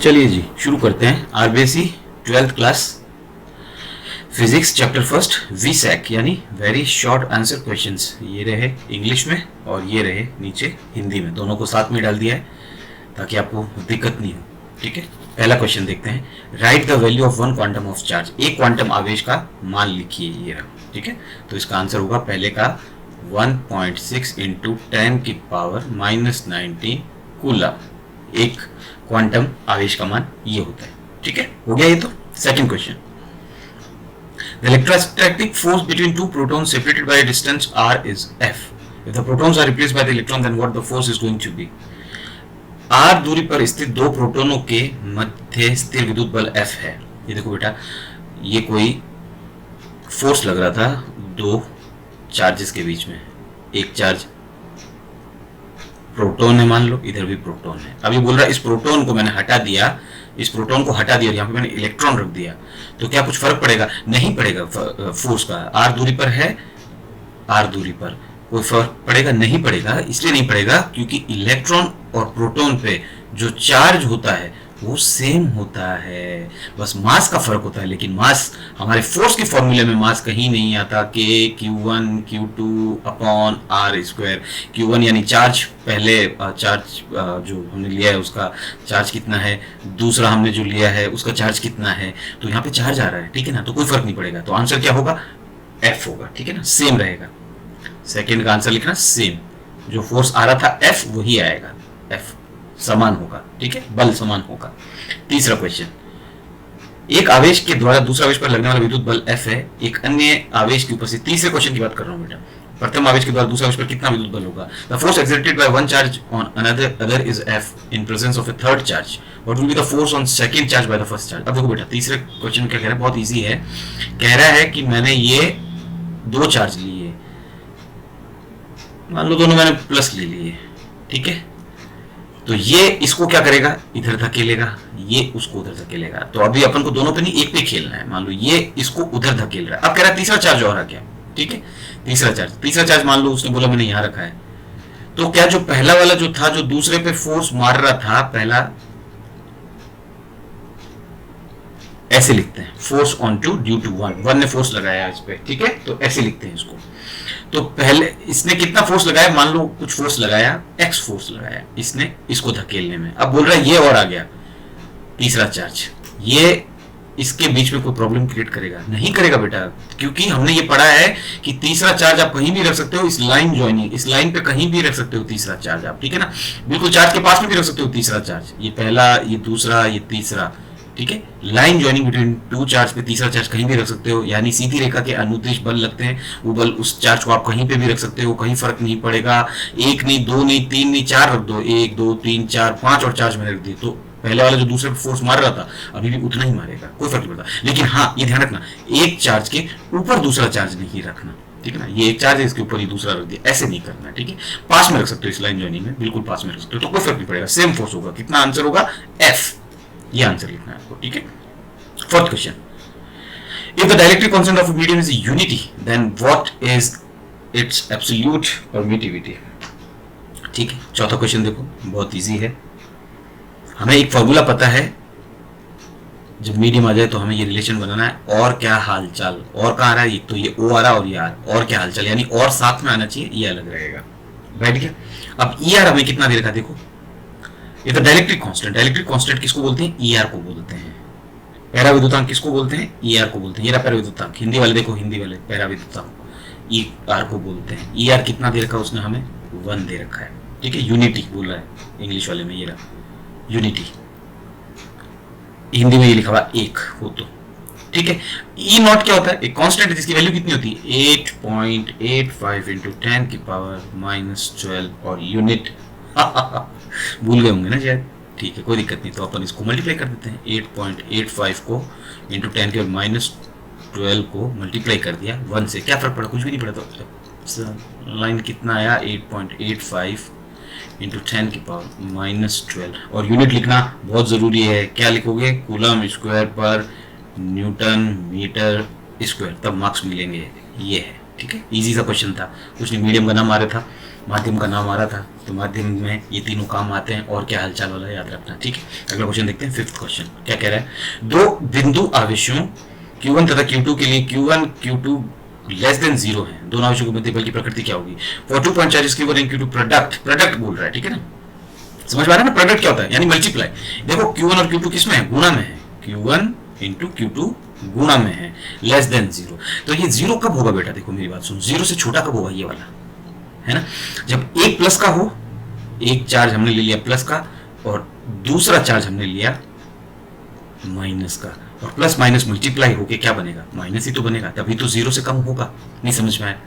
चलिए जी शुरू करते हैं। RBSE 12th class physics chapter first वीसैक यानी वेरी शॉर्ट आंसर क्वेश्चंस। ये रहे इंग्लिश में और ये रहे नीचे हिंदी में, दोनों को साथ में डाल दिया है ताकि आपको दिक्कत नहीं हो। ठीक है, पहला क्वेश्चन देखते हैं। Right the value of one quantum of charge. एक क्वांटम आवेश का मान लिखिए, ये रहा। ठीक है, तो इसका आंसर होगा पहले का 1.6 इंटू 10 की पावर -19 कूलम। एक क्वांटम आवेश का मान ये होता है। ठीक है, हो गया ये तो। Second question, the electrostatic force between two protons separated by a distance r is f. If the protons are replaced by the electron, then what the force is going to be? r दूरी पर स्थित दो प्रोटोनों के मध्य स्थिर विद्युत बल f है। ये देखो बेटा, ये कोई फोर्स लग रहा था दो चार्जेस के बीच में। एक चार्ज प्रोटॉन है, मान लो इधर भी प्रोटॉन है। अभी बोल रहा है इस प्रोटॉन को मैंने हटा दिया, इस प्रोटॉन को हटा दिया, यहाँ पे मैंने इलेक्ट्रॉन रख दिया, तो क्या कुछ फर्क पड़ेगा? नहीं पड़ेगा। फोर्स का आर दूरी पर है, आर दूरी पर कोई फर्क पड़ेगा? नहीं पड़ेगा। इसलिए नहीं पड़ेगा क्योंकि इलेक्ट्रॉन और प्रोटॉन पे जो चार्ज होता है वो सेम होता है, बस मास का फर्क होता है। लेकिन मास हमारे फोर्स के फॉर्मूले में मास कहीं नहीं आता। के Q1 Q2 upon are square. Q1 यानी चार्ज, पहले चार्ज जो हमने लिया है उसका चार्ज कितना है, दूसरा हमने जो लिया है उसका चार्ज कितना है, तो यहाँ पे चार्ज आ रहा है। ठीक है ना, तो कोई फर्क नहीं पड़ेगा। तो आंसर क्या होगा? F होगा। ठीक है ना, सेम रहेगा। सेकेंड का आंसर लिखना सेम, जो फोर्स आ रहा था F वही आएगा, F समान होगा। ठीक है, बल समान होगा। तीसरा क्वेश्चन, एक आवेश के द्वारा दूसरे आवेश पर लगने वाला विद्युत बल F है, एक अन्य आवेश की उपस्थिति। तीसरे क्वेश्चन की बात कर रहा हूं बेटा। प्रथम आवेश के द्वारा दूसरे आवेश पर कितना विद्युत बल होगा? The force exerted by one charge on other is F in presence of A third charge. What will be the force on second charge by the first charge? अब देखो बेटा, तीसरे क्वेश्चन क्या कह रहा है, बहुत इजी है। कह रहा है कि मैंने ये दो चार्ज लिए, मान लो दोनों मैंने प्लस ले लिए। ठीक है, तो ये इसको क्या करेगा? इधर धकेलेगा, ये उसको उधर धकेलेगा। तो अभी अपन को दोनों पे नहीं, एक पे खेलना है। मान लो ये इसको उधर धकेल रहा है। अब कह रहा है तीसरा चार्ज और आ गया। ठीक है, तीसरा चार्ज मान लो उसने बोला मैंने यहां रखा है, तो क्या जो पहला वाला जो था, जो दूसरे पे फोर्स मार रहा था, पहला ऐसे लिखते हैं, force on two due to one ने फोर्स लगाया इस पे। ठीक है, तो ऐसे लिखते हैं इसको। तो पहले इसने कितना फोर्स लगाया? मान लो कुछ फोर्स लगाया, x फोर्स लगाया इसने इसको धकेलने में। अब बोल रहा है ये और आ गया तीसरा चार्ज, ये इसके बीच में कोई प्रॉब्लम क्रिएट करेगा? नहीं करेगा बेटा, क्योंकि हमने ये पढ़ा है कि तीसरा चार्ज आप कहीं भी रख सकते हो। इस लाइन ज्वाइनिंग, इस लाइन पे कहीं भी रख सकते हो तीसरा चार्ज आप। ठीक है ना, बिल्कुल चार्ज के पास में भी रख सकते हो तीसरा चार्ज। ये पहला, ये दूसरा, ये तीसरा। ठीक है, line joining between two charge पे तीसरा चार्ज कहीं भी रख सकते हो। यानी सीधी रेखा के अनुदिश बल लगते हैं, वो बल उस चार्ज को आप कहीं पे भी रख सकते हो, कहीं फर्क नहीं पड़ेगा। एक नहीं, दो नहीं, तीन नहीं, चार रख दो। 1 2 3 4 5 और चार्ज में रख दी, तो पहले वाला जो दूसरे पे फोर्स मार रहा था अभी भी उतना ही मारेगा, कोई फर्क नहीं पड़ता। लेकिन हाँ, ये ध्यान रखना, एक चार्ज के ऊपर दूसरा चार्ज नहीं रखना। ठीक है ना, ये एक चार्ज है, इसके ऊपर ही दूसरा रख दिया, ऐसे नहीं करना। ठीक है, पास में रख सकते हो, इस लाइन ज्वाइनिंग में बिल्कुल पास में रख सकते हो, तो कोई फर्क नहीं पड़ेगा, सेम फोर्स होगा। कितना आंसर होगा? F। ये आंसर लिखना है आपको। ठीक है, fourth question, if the dielectric constant of a medium is unity, then what is its absolute permittivity? ठीक है, चौथा क्वेश्चन देखो, बहुत इजी है। हमें एक फॉर्मूला पता है, जब मीडियम आ जाए तो हमें ये रिलेशन बनाना है। और क्या हालचाल, और कहाँ आ रहा है? तो ये O आ रहा है और ये R, और क्या हालचाल, यानी और साथ में आना चाहिए, ये अलग रहेगा। बैठ गया। अब ER हमें कितना दे रखा, देखो, ये तो डाइलेक्ट्रिक कांस्टेंट किसको बोलते हैं? ER को बोलते हैं। पैरा विद्युतांक किसको बोलते हैं? ER को बोलते हैं। ये रहा पैरा विद्युतांक। हिंदी वाले देखो, हिंदी वाले पैरा विद्युतांक ER को बोलते हैं। ER कितना दे रखा है उसने? हमें 1 दे रखा है। ठीक है, यूनिटी बोल रहा है इंग्लिश वाले में, ये रहा यूनिटी। हिंदी में ये लिखा हुआ 1 हो तो। ठीक है, E0 क्या होता है? एक कांस्टेंट है जिसकी वैल्यू कितनी होती है? 8.85 इंटू 10 की पावर -12 और यूनिट भूल गए होंगे ना शायद। ठीक है, कोई दिक्कत नहीं, तो अपन इसको मल्टीप्लाई कर देते हैं। 8.85 को इंटू 10 के -12 को मल्टीप्लाई कर दिया 1 से, क्या फर्क पड़ा? कुछ भी नहीं पड़ा। तो लाइन कितना आया? 8.85 इंटू 10 की पावर -12, और यूनिट लिखना बहुत ज़रूरी है। क्या लिखोगे? कूलम स्क्वायर पर न्यूटन मीटर स्क्वायर, तब मार्क्स मिलेंगे। ये है। ठीक है, इजी सा क्वेश्चन था, कुछ नहीं, मीडियम का नाम आ रहा था, माध्यम का नाम आ रहा था, तो माध्यम में ये तीनों काम आते हैं। और क्या हालचाल वाला याद रखना, ठीक है। अगला क्वेश्चन देखते हैं, फिफ्थ क्वेश्चन क्या कह रहा है। दो बिंदु आवेशों Q1 तथा Q2 के लिए Q1 Q2 लेस देन 0 है, दोनों आवेशों के मध्य बल की प्रकृति क्या होगी। For 2 point charges Q1 and Q2 product बोल रहा है, ठीक है ना। समझ में आ रहा है ना, प्रोडक्ट क्या होता है, यानी मल्टीप्लाई। देखो Q1 और Q2 किस में है, गुणा में है। Q1 इंटू Q2 गुणा में है, लेस देन 0। तो ये 0 कब होगा बेटा, देखो मेरी बात सुनो, 0 से छोटा कब होगा, ये वाला है ना, जब एक प्लस का हो, एक चार्ज हमने ले लिया प्लस का और दूसरा चार्ज हमने लिया माइनस का, और प्लस माइनस मल्टीप्लाई होके क्या बनेगा, माइनस ही तो बनेगा, तभी तो 0 से कम होगा। नहीं समझ में आया,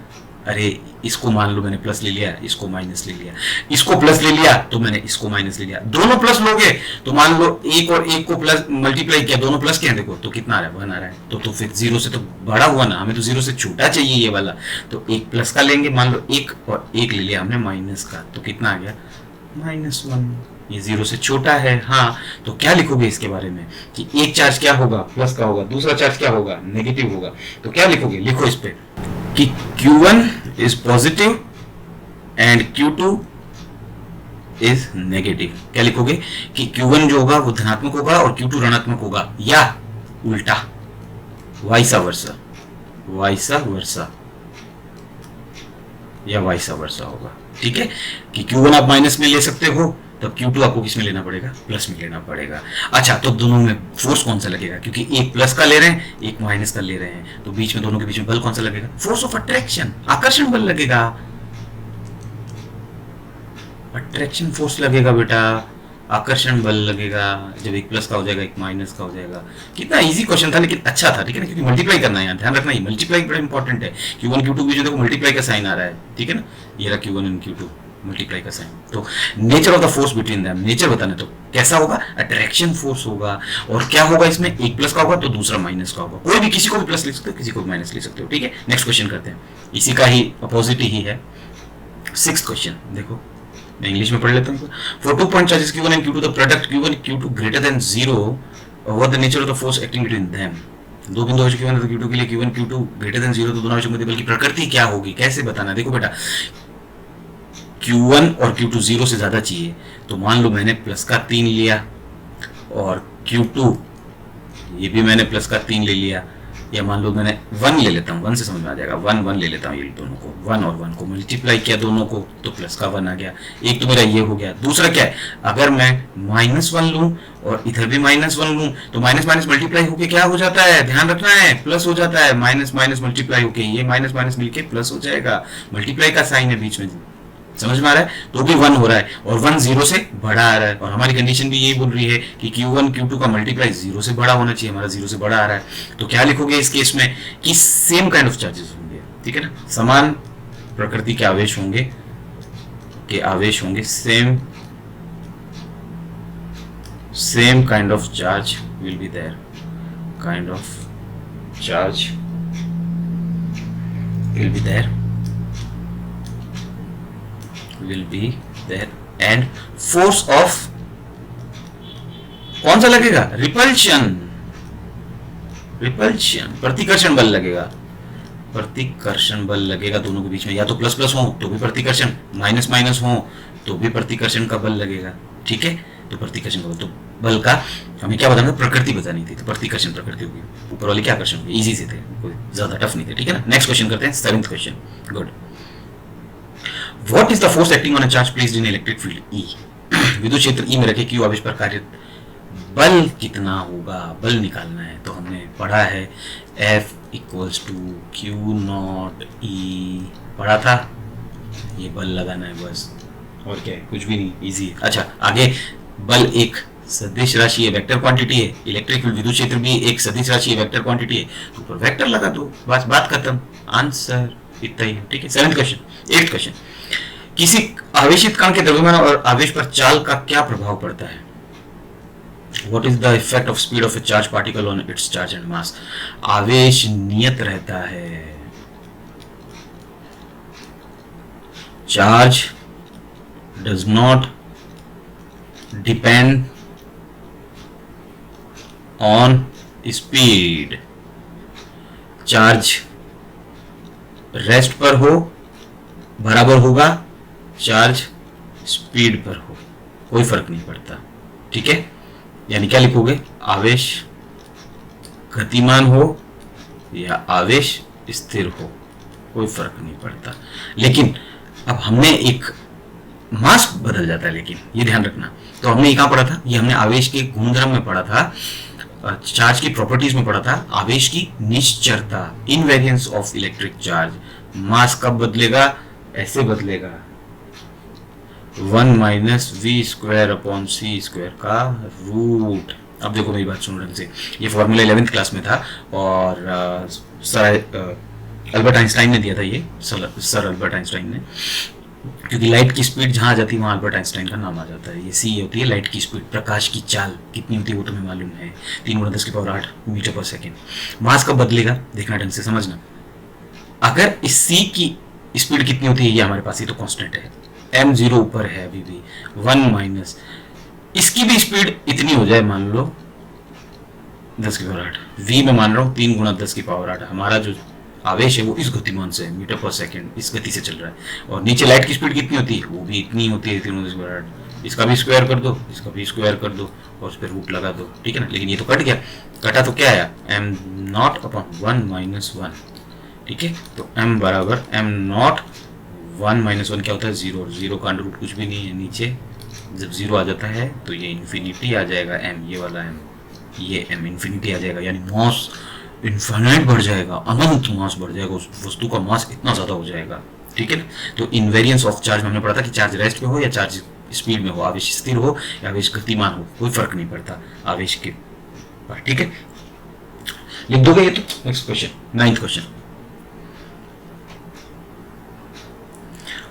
अरे इसको मान लो मैंने प्लस ले लिया, इसको माइनस ले लिया, इसको प्लस ले लिया तो मैंने इसको माइनस ले लिया, दोनों प्लस लोगे तो मान लो एक और एक को प्लस मल्टीप्लाई किया, दोनों प्लस के हैं, देखो तो कितना आ रहा है, 1 आ रहा है। तो फिर 0 से तो बड़ा हुआ ना, हमें तो 0 से छोटा चाहिए ये वाला, तो एक प्लस का लेंगे, मान लो एक और एक ले लिया हमने माइनस का, तो कितना आ गया, -1। ये 0 से छोटा है। हाँ, तो क्या लिखोगे इसके बारे में कि एक चार्ज क्या होगा, प्लस का होगा, दूसरा चार्ज क्या होगा, नेगेटिव होगा। तो क्या लिखोगे, लिखो इस पे कि Q1 is positive and Q2 is negative. क्या लिखोगे कि Q1 जो होगा वो धनात्मक होगा और Q2 ऋणात्मक होगा, या उल्टा वाइसा वर्सा, या वाइसा वर्सा होगा, ठीक है। कि Q1 आप माइनस में ले सकते हो, तब Q2 आपको किस में लेना पड़ेगा, प्लस में लेना पड़ेगा। अच्छा, तो दोनों में फोर्स कौन सा लगेगा, क्योंकि एक प्लस का ले रहे हैं, एक माइनस का ले रहे हैं, तो बीच में दोनों के बीच में बल कौन सा लगेगा, फोर्स ऑफ अट्रैक्शन, आकर्षण बल लगेगा, अट्रैक्शन फोर्स लगेगा बेटा, आकर्षण बल लगेगा, जब एक प्लस का हो जाएगा एक माइनस का हो जाएगा। कितना इजी क्वेश्चन था, लेकिन अच्छा था, ठीक है ना, क्योंकि मल्टीप्लाई करना है, ध्यान रखना, ये मल्टीप्लाई बड़ा इंपॉर्टेंट है। Q1 Q2 भी जो देखो मल्टीप्लाई का साइन आ रहा है, ठीक है ना, ये रहा Q1 एंड Q2 मल्टीप्लाई का साइन। तो nature of the force between them, nature बताने तो कैसा होगा, अट्रैक्शन फोर्स होगा। और क्या होगा इसमें, एक प्लस का होगा तो दूसरा माइनस का होगा, कोई भी किसी को भी प्लस लिख सकते हो, किसी को भी माइनस लिख सकते हो, ठीक है। नेक्स्ट क्वेश्चन करते हैं, इसी का ही अपोजिट ही है, 6th क्वेश्चन देखो, मैं इंग्लिश में पढ़ लेता हूँ। For 2 point charges Q1 and Q2 the product Q1 Q2 greater than 0, what the nature of the force acting between them. दो बिंदु आवेश Q1 और Q2 के लिए Q1 Q2 ग्रेटर देन 0, तो दोनों आवेशों के मध्य बल की प्रकृति क्या होगी, कैसे बताना। देखो बेटा, Q1 और Q2 0 से ज्यादा चाहिए, तो मान लो मैंने प्लस का 3 लिया और Q2 ये भी मैंने प्लस का 3 ले लिया, या मान लो मैंने 1 ले लेता हूँ, 1 से समझ में आ जाएगा, 1 ले लेता हूँ, ये दोनों को 1 और 1 को मल्टीप्लाई किया दोनों को, तो प्लस का 1 आ गया। एक तो मेरा ये हो गया, दूसरा क्या है, अगर मैं -1 लूँ और इधर भी -1 लूँ, तो माइनस माइनस मल्टीप्लाई होके क्या हो जाता है, ध्यान रखना है, प्लस हो जाता है, माइनस माइनस मल्टीप्लाई होके ये माइनस माइनस मिलके प्लस हो जाएगा, मल्टीप्लाई का साइन है बीच में, समझ में आ रहा है, तो भी 1 हो रहा है और 1 0 से बड़ा आ रहा है, और हमारी कंडीशन भी यही बोल रही है कि Q1 Q2 का मल्टीप्लाई 0 से बड़ा होना चाहिए, हमारा 0 से बड़ा आ रहा है। तो क्या लिखोगे इस केस में कि सेम काइंड ऑफ चार्जेस होंगे, ठीक है ना, समान प्रकृति के आवेश होंगे, same kind of charge will be there, kind of charge will be there, will be there and force of कौन सा लगेगा, रिपल्शन, प्रतिकर्षण बल लगेगा, प्रतिकर्षण बल लगेगा दोनों के बीच में, या तो प्लस प्लस हो तो भी प्रतिकर्षण, माइनस माइनस हो तो भी प्रतिकर्षण का बल लगेगा, ठीक है। तो प्रतिकर्षण का बल, तो बल का हमें क्या बताना था, प्रकृति बतानी थी, तो प्रतिकर्षण प्रकृति होगी, ऊपर वाले क्या आकर्षण होगी, इजी से थे, कोई ज्यादा टफ नहीं थे, ठीक है ना। नेक्स्ट क्वेश्चन करते हैं, 7th question, good. What is the force acting on a charge placed in electric field E? विद्युत क्षेत्र E में रखे Q आवेश पर कार्य बल कितना होगा, बल निकालना है। तो हमने पढ़ा है F equals to Q naught E, पढ़ा था, ये बल लगाना है बस, और क्या है, कुछ भी नहीं, इजी। अच्छा, आगे बल एक सदिश राशि है, वेक्टर क्वांटिटी है, इलेक्ट्रिक फील्ड विद्युत क्षेत्र भी एक सदिश राशि है, वेक्टर क्वांटिटी है, तो ऊपर वेक्टर लगा दो, बस बात खत्म, आंसर इतना ही, ठीक है। 7th question. 8th क्वेश्चन, किसी आवेशित कण के द्रव्यमान और आवेश पर चाल का क्या प्रभाव पड़ता है। What is the effect of speed of a charged particle on its charge and mass? आवेश नियत रहता है, charge does not depend on speed, charge rest पर हो बराबर होगा चार्ज स्पीड पर हो, कोई फर्क नहीं पड़ता, ठीक है। यानी क्या लिखोगे, आवेश गतिमान हो या आवेश स्थिर हो, कोई फर्क नहीं पड़ता। लेकिन अब हमने एक मास बदल जाता है, लेकिन ये ध्यान रखना। तो हमने ये कहाँ पढ़ा था, ये हमने आवेश के गुणधर्म में पढ़ा था, चार्ज की प्रॉपर्टीज में पढ़ा था, आवेश की निश्चरता, invariance of electric charge. Mass कब बदलेगा, ऐसे बदलेगा, 1 minus v square upon c square का रूट। अब देखो मेरी बात सुनो ढंग से, ये फॉर्मूला 11th क्लास में था और सर अल्बर्ट आइंस्टाइन ने दिया था ये, सर अल्बर्ट आइंस्टाइन ने, क्योंकि लाइट की स्पीड जहां आ जाती है वहां अल्बर्ट आइंस्टाइन का नाम आ जाता है। ये सी होती है लाइट की स्पीड, प्रकाश की चाल कितनी होती है वो तुम्हें मालूम है, 3×10⁸ मीटर पर सेकेंड। मास कब बदलेगा, देखना ढंग से समझना। अगर इस सी की स्पीड कितनी होती है, ये हमारे पास ये तो कांस्टेंट है, m 0 ऊपर है अभी भी, 1 माइनस इसकी भी स्पीड इतनी हो जाए, मान लो 10⁸, v में मान रहा हूँ 3×10⁸। हमारा जो आवेश है वो इस गतिमान से, मीटर पर सेकंड, इस गति से चल रहा है। और नीचे लाइट की स्पीड कितनी होती है, वो भी इतनी होती है, 3×10⁸। इसका भी स्क्वायर कर दो, इसका भी स्क्वायर कर दो और उस पर रूट लगा दो, ठीक है ना। लेकिन ये तो कट गया, कटा तो क्या आया, m0 अपॉन 1 माइनस 1, ठीक है। तो m बराबर m0 1 माइनस 1 क्या होता है, 0। 0 का अंडर रूट कुछ भी नहीं है, नीचे जब 0 आ जाता है तो ये इन्फिनिटी आ जाएगा, m ये वाला m, ये m इन्फिनिटी आ जाएगा, यानी मास इन्फिनिट बढ़ जाएगा, अनंत मास बढ़ जाएगा, उस वस्तु का मास इतना ज्यादा हो जाएगा, ठीक है ना। तो इनवेरियंस ऑफ चार्ज में हमने पढ़ा था कि चार्ज रेस्ट पे हो या चार्ज स्पीड में हो, आवेश स्थिर हो या आवेश गतिमान हो, कोई फर्क नहीं पड़ता आवेश के पर, ठीक है। लिख दोगे ये तो। Next question, 9th question,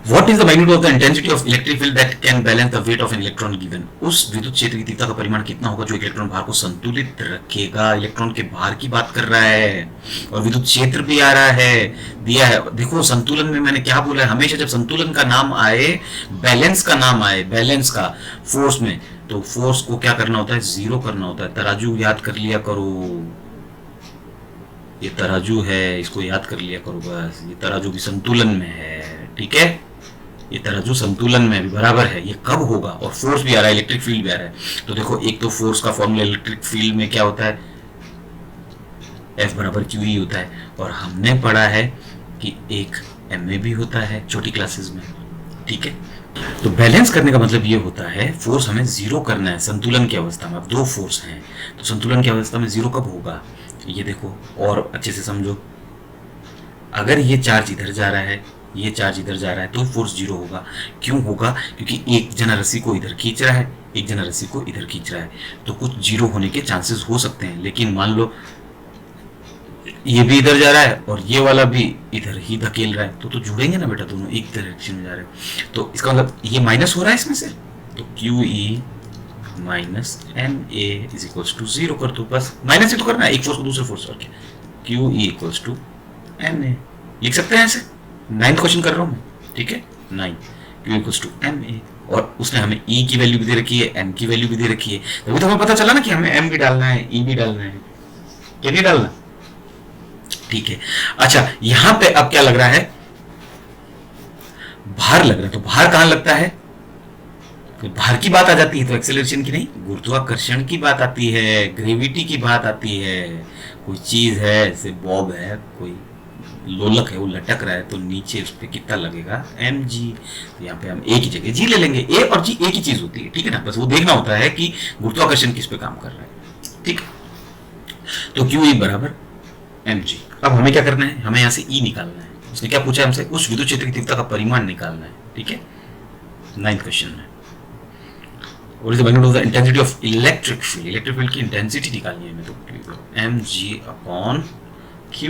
What is the magnitude of the intensity of electric field that can balance the weight of an electron given? उस विद्युत क्षेत्र की तीव्रता का परिमाण कितना होगा जो इलेक्ट्रॉन भार को संतुलित रखेगा। इलेक्ट्रॉन के भार की बात कर रहा है और विद्युत क्षेत्र भी आ रहा है, दिया है। देखो संतुलन में मैंने क्या बोला है, हमेशा जब संतुलन का नाम आए, बैलेंस का नाम आए, बैलेंस का फोर्स में, तो फोर्स को क्या करना होता है, 0 करना होता है। तराजू याद कर लिया करो, ये तराजू है, इसको याद कर लिया करो बस। ये तराजू भी संतुलन में है, ठीक है, ये तराजू संतुलन में भी बराबर है। ये कब होगा, और फोर्स भी आ रहा है, इलेक्ट्रिक फील्ड भी आ रहा है। तो देखो एक तो फोर्स का फॉर्मूला इलेक्ट्रिक फील्ड में क्या होता है, F बराबर QE होता है, और हमने पढ़ा है कि एक MA भी होता है छोटी क्लासेस में, ठीक है। तो बैलेंस करने का मतलब ये होता है, फोर्स हमें 0 करना है संतुलन की अवस्था में। अब दो फोर्स हैं तो संतुलन की अवस्था में 0 कब होगा, ये देखो और अच्छे से समझो। अगर ये चार्ज इधर जा रहा है, ये चार्ज इधर जा रहा है, तो फोर्स 0 होगा। क्यों होगा, क्योंकि एक जना रस्सी को इधर खींच रहा है, एक जना रस्सी को इधर खींच रहा है, तो कुछ 0 होने के चांसेस हो सकते हैं। लेकिन मान लो ये भी इधर जा रहा है और ये वाला भी इधर ही धकेल रहा है, तो जुड़ेंगे ना बेटा, दोनों एक डायरेक्शन में जा रहे हैं। तो इसका मतलब ये माइनस हो रहा है इसमें से, तो QE minus MA is equals to 0 कर दो, बस माइनस ही तो करना है, एक फोर्स को दूसरे फोर्स करके। QE इक्वल्स टू MA लिख सकते हैं ऐसे। 9th क्वेश्चन कर रहा हूँ मैं, ठीक है, 9 Q इक्वल्स टू MA, और उसने हमें E की वैल्यू भी दे रखी है, M की वैल्यू भी दे रखी है। तभी तो हमें पता चला ना कि हमें M भी डालना है, E भी डालना है, क्या नहीं डालना, ठीक है। अच्छा यहां पे अब क्या लग रहा है, भार लग रहा है। तो भार कहां लगता है, तो भार की बात आ जाती है तो एक्सेलरेशन की नहीं, गुरुत्वाकर्षण की बात आती है, ग्रेविटी की बात आती है। कोई चीज है, जैसे बॉब है, कोई लोलक है, वो लटक रहा है, तो नीचे उस पर कितना लगेगा, mg। तो यहाँ पे हम a की जगह g ले लेंगे। a और g एक ही चीज होती है, ठीक है ना, बस वो देखना होता है कि गुरुत्वाकर्षण किस पे काम कर रहा है, ठीक। तो QE बराबर mg। अब हमें क्या करना है, हमें यहाँ से E निकालना है। उसने क्या पूछा हमसे, उस विद्युत क्षेत्र की तीव्रता का परिमाण निकालना है, ठीक है, 9th क्वेश्चन में। What is the magnitude of the intensity of electric field? Electric field की इंटेंसिटी निकालनी है हमें, तो mg अपॉन q,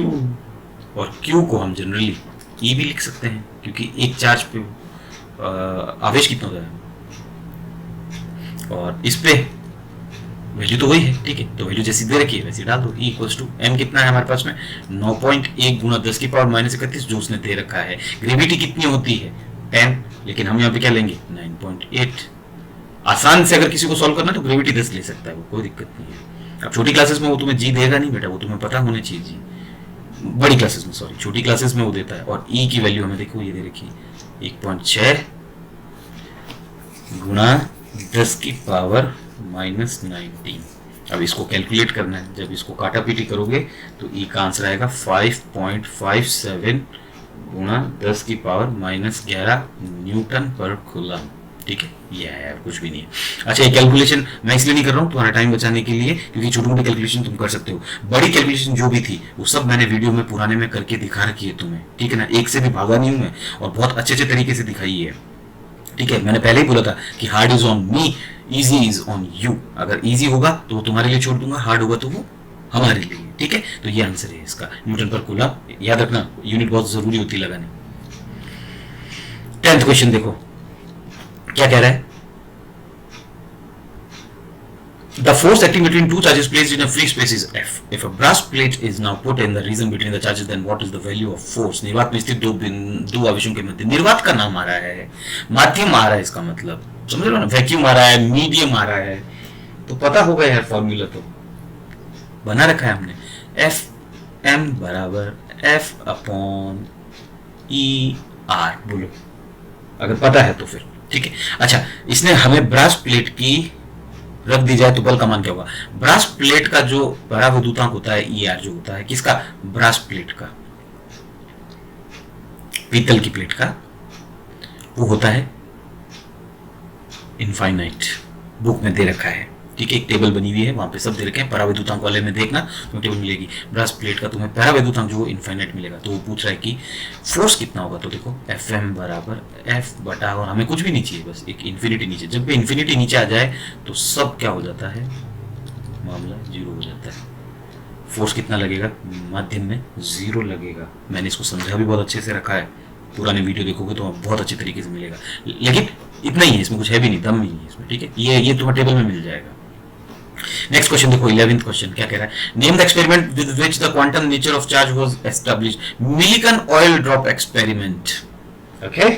और q को हम जनरली E भी लिख सकते हैं, क्योंकि एक चार्ज पे आवेश कितना होता है, और इस पे वैल्यू तो वही है, ठीक है। तो वैल्यू जैसी दे रखी है वैसे डाल दो। E इक्वल्स टू m कितना है हमारे पास में, 9.1 गुणा 10 की पावर माइनस 31 जो उसने दे रखा है। ग्रेविटी कितनी होती है 10, लेकिन हम यहाँ पे क्या लेंगे 9.8। आसान से अगर किसी को सॉल्व करना तो ग्रेविटी 10 ले सकता है, वो कोई दिक्कत नहीं है। अब छोटी क्लासेस में वो तुम्हें जी देगा नहीं बेटा, वो तुम्हें पता होना चाहिए जी। बड़ी क्लासेस में, सॉरी छोटी क्लासेस में वो देता है। और E की वैल्यू हमें देखो ये दे रखी है 1.6 गुणा 10 की पावर माइनस 19। अब इसको कैलकुलेट करना है, जब इसको काटा पीटी करोगे तो ई का आंसर आएगा 5.57 गुणा 10 की पावर माइनस 11 न्यूटन पर कूलम। ठीक है, ये है यार, कुछ भी नहीं है। अच्छा, ये कैलकुलेशन मैं इसलिए नहीं कर रहा हूँ तुम्हारा टाइम बचाने के लिए, क्योंकि छोटी मोटी कैलकुलेशन तुम कर सकते हो, बड़ी कैलकुलेशन जो भी थी वो सब मैंने वीडियो में पुराने में करके दिखा रखी है तुम्हें। ठीक है ना, एक से भी भागा नहीं हूं मैं, और बहुत अच्छे अच्छे तरीके से दिखाई है। ठीक है, मैंने पहले ही बोला था कि hard is on me, easy is on you. अगर इजी होगा तो वो तुम्हारे लिए छोड़ दूंगा, हार्ड होगा तो वो हमारे लिए। ठीक है, तो ये आंसर है इसका, न्यूटन पर कूलम। याद रखना, यूनिट बहुत जरूरी होती है लगाने। 10th क्वेश्चन देखो क्या कह रहा है। The force acting between two charges placed in a free space is F. If a brass plate is now put in the region between the charges, then what is the value of force? निर्वात में स्थित दो आवेशों के मध्य। निर्वात का नाम आ रहा है, माध्यम आ रहा है, इसका मतलब समझ लो ना, वैक्यूम आ रहा है, मीडियम आ रहा है, तो पता होगा यार, फॉर्मूला तो बना रखा है हमने। एफ एम बराबर एफ अपॉन ई आर, बोलो अगर पता है तो फिर। ठीक है, अच्छा, इसने हमें ब्रास प्लेट की रख दी जाए तो बल का मान क्या होगा। ब्रास प्लेट का जो परावैद्युतांक होता है ई आर, जो होता है किसका, ब्रास प्लेट का, पीतल की प्लेट का, वो होता है इनफाइनाइट। बुक में दे रखा है। ठीक है, एक टेबल बनी हुई है, वहां पे सब दे रखे हैं। परावैद्युतांक वाले में देखना तुम्हें टेबल मिलेगी, ब्रास प्लेट का तुम्हें परावैद्युतांक जो इनफाइनाइट मिलेगा। तो वो पूछ रहा है कि फोर्स कितना होगा, तो देखो एफ एम बराबर एफ बटा, और हमें कुछ भी नहीं चाहिए, बस एक इन्फिनिटी नीचे। जब भी इन्फिनिटी नीचे आ जाए तो सब क्या हो जाता है, मामला जीरो हो जाता है। फोर्स कितना लगेगा, माध्यम में जीरो लगेगा। मैंने इसको समझा भी बहुत अच्छे से रखा है, पुराने वीडियो देखोगे तो बहुत अच्छे तरीके से मिलेगा, लेकिन इतना ही है, इसमें कुछ है भी नहीं, दम नहीं है इसमें। ठीक है, ये तुम्हें टेबल में मिल जाएगा। नेक्स्ट क्वेश्चन देखो, 11th क्वेश्चन क्या कह रहा है। Name the experiment with which the quantum nature of charge was established. Millikan oil drop experiment. Okay,